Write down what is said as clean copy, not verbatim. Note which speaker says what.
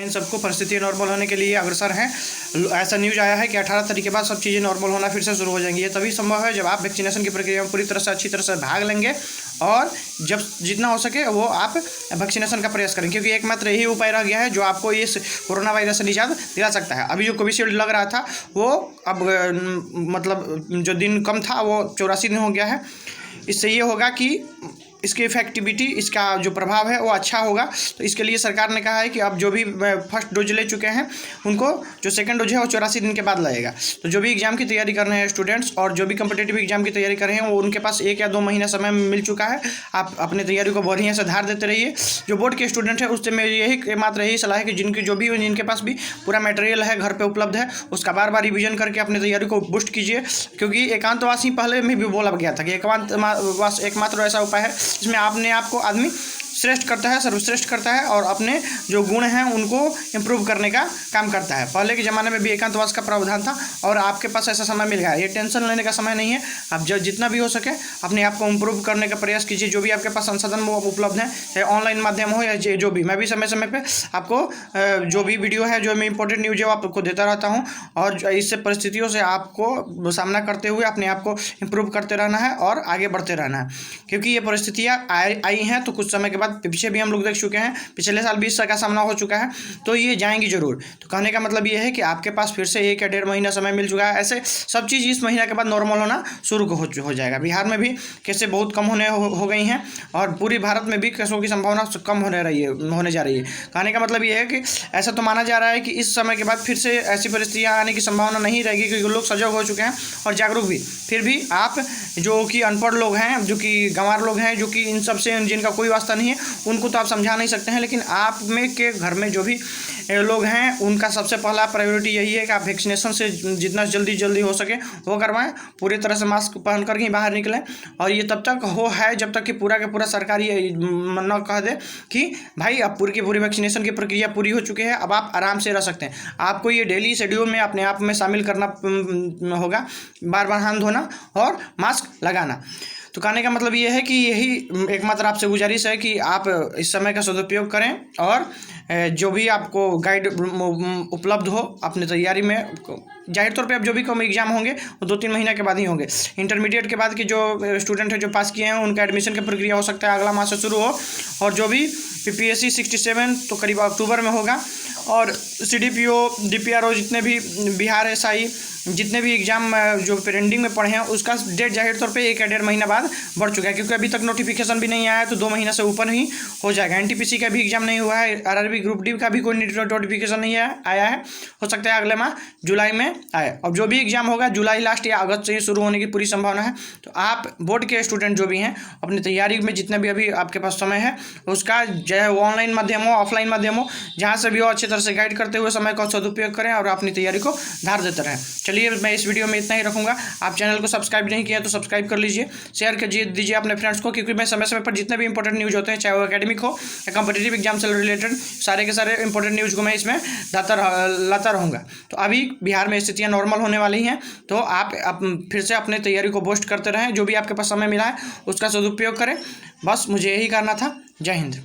Speaker 1: इन सबको परिस्थितियाँ नॉर्मल होने के लिए अग्रसर हैं। ऐसा न्यूज़ आया है कि 18 तारीख के बाद सब चीज़ें नॉर्मल होना फिर से शुरू हो जाएंगी। ये तभी संभव है जब आप वैक्सीनेशन की प्रक्रिया में पूरी तरह से अच्छी तरह से भाग लेंगे और जब जितना हो सके वो आप वैक्सीनेशन का प्रयास करें, क्योंकि एकमात्र यही उपाय रह गया है जो आपको इस कोरोना वायरस से निजात दिला सकता है। अभी जो कोविशील्ड लग रहा था वो अब मतलब जो दिन कम था वो 84 दिन हो गया है। इससे ये होगा कि इसकी इफेक्टिविटी, इसका जो प्रभाव है वो अच्छा होगा। तो इसके लिए सरकार ने कहा है कि अब जो भी फर्स्ट डोज ले चुके हैं उनको जो सेकंड डोज है वो 84 दिन के बाद लगेगा। तो जो भी एग्जाम की तैयारी कर रहे हैं स्टूडेंट्स और जो भी कम्पिटेटिव एग्जाम की तैयारी कर रहे हैं वो उनके पास 1 या 2 महीना समय मिल चुका है। आप अपनी तैयारी को बढ़िया से धार देते रहिए। जो बोर्ड के स्टूडेंट है उससे मेरी मात्र यही सलाह है कि जिनके पास भी पूरा मटेरियल है घर पर उपलब्ध है उसका बार बार रिविजन करके अपनी तैयारी को बूस्ट कीजिए, क्योंकि एकांतवास ही पहले में भी बोला गया था कि एकांतवास एकमात्र ऐसा उपाय है जिसमें अपने आप को आदमी श्रेष्ठ करता है, सर्वश्रेष्ठ करता है और अपने जो गुण हैं उनको इम्प्रूव करने का काम करता है। पहले के ज़माने में भी एकांतवास का प्रावधान था और आपके पास ऐसा समय मिल गया। ये टेंशन लेने का समय नहीं है। आप जितना भी हो सके अपने आप को इम्प्रूव करने का प्रयास कीजिए। जो भी आपके पास संसाधन वो उपलब्ध हैं, चाहे ऑनलाइन माध्यम हो या जो भी, मैं भी समय समय पर आपको जो भी वीडियो है, जो मैं इंपॉर्टेंट न्यूज़ है वो आपको देता रहता हूँ और इससे परिस्थितियों से आपको सामना करते हुए अपने आप को इम्प्रूव करते रहना है और आगे बढ़ते रहना है, क्योंकि ये परिस्थितियाँ आई हैं तो कुछ समय के बाद पीछे भी हम लोग देख चुके हैं। पिछले साल 20 का सामना हो चुका है तो ये जाएंगी जरूर। तो कहने का मतलब ये है कि आपके पास फिर से 1 या 1.5 महीना समय मिल चुका है। ऐसे सब चीज़ इस महीना के बाद नॉर्मल होना शुरू हो जाएगा। बिहार में भी केसें बहुत कम हो गई हैं और पूरी भारत में भी केसों की संभावना कम होने जा रही है। कहने का मतलब ये है कि ऐसा तो माना जा रहा है कि इस समय के बाद फिर से ऐसी परिस्थितियाँ आने की संभावना नहीं रहेगी, क्योंकि लोग सजग हो चुके हैं और जागरूक भी। फिर भी आप जो कि अनपढ़ लोग हैं, जो कि गंवार लोग हैं, जो कि इन सब से जिनका कोई वास्ता नहीं है, उनको तो आप समझा नहीं सकते हैं, लेकिन आप में के घर में जो भी लोग हैं उनका सबसे पहला प्रायोरिटी यही है कि आप वैक्सीनेशन से जितना जल्दी हो सके वो करवाएं। पूरी तरह से मास्क पहन कर ही बाहर निकलें और ये तब तक है जब तक कि पूरा का पूरा सरकार ये न कह दे कि भाई अब पूरी की पूरी वैक्सीनेशन की प्रक्रिया पूरी हो चुकी है, अब आप आराम से रह सकते हैं। आपको ये डेली शेड्यूल में अपने आप में शामिल करना होगा, बार बार हाथ धोना और मास्क लगाना। तो कहने का मतलब ये है कि यही एकमात्र आपसे गुजारिश है कि आप इस समय का सदुपयोग करें और जो भी आपको गाइड उपलब्ध हो अपनी तैयारी में। जाहिर तौर पे अब जो भी कम एग्जाम होंगे वो 2-3 महीने के बाद ही होंगे। इंटरमीडिएट के बाद के जो स्टूडेंट हैं जो पास किए हैं उनका एडमिशन की प्रक्रिया हो सकता है अगला माह से शुरू हो, और जो भी PPSC 67 तो करीब अक्टूबर में होगा, और CDPO DPRO जितने भी बिहार SI जितने भी एग्जाम जो पेंडिंग में पड़े हैं उसका डेट जाहिर तौर पे 1 या 1.5 महीना बाद बढ़ चुका है, क्योंकि अभी तक नोटिफिकेशन भी नहीं आया है तो 2 महीना से ऊपर ही हो जाएगा। NTPC का भी एग्जाम नहीं हुआ है, RRB ग्रुप D का भी कोई नोटिफिकेशन नहीं आया है, हो सकता है अगले माह जुलाई में आए। अब जो भी एग्जाम होगा जुलाई लास्ट या अगस्त से ही शुरू होने की पूरी संभावना है। तो आप बोर्ड के स्टूडेंट जो भी हैं अपनी तैयारी में जितना भी अभी आपके पास समय है उसका चाहे वो ऑनलाइन माध्यम हो ऑफलाइन माध्यम हो, जहाँ से भी हो अच्छी तरह से गाइड करते हुए समय का सदुपयोग करें और अपनी तैयारी को धार देते रहें। चलिए मैं इस वीडियो में इतना ही रखूँगा। आप चैनल को सब्सक्राइब नहीं किया तो सब्सक्राइब कर लीजिए, शेयर दीजिए अपने फ्रेंड्स को, क्योंकि मैं समय समय पर जितने भी इंपॉर्टेंट न्यूज़ होते हैं चाहे वो एकेडमिक हो या कॉम्पिटिटिव एग्जाम से रिलेटेड सारे के सारे इंपॉर्टेंट न्यूज़ को मैं इसमें लाता रहूँगा। तो अभी बिहार में स्थितियाँ नॉर्मल होने वाली हैं, तो आप फिर से अपने तैयारी को बूस्ट करते रहें। जो भी आपके पास समय मिला है उसका सदुपयोग करें। बस मुझे यही करना था। जय हिंद।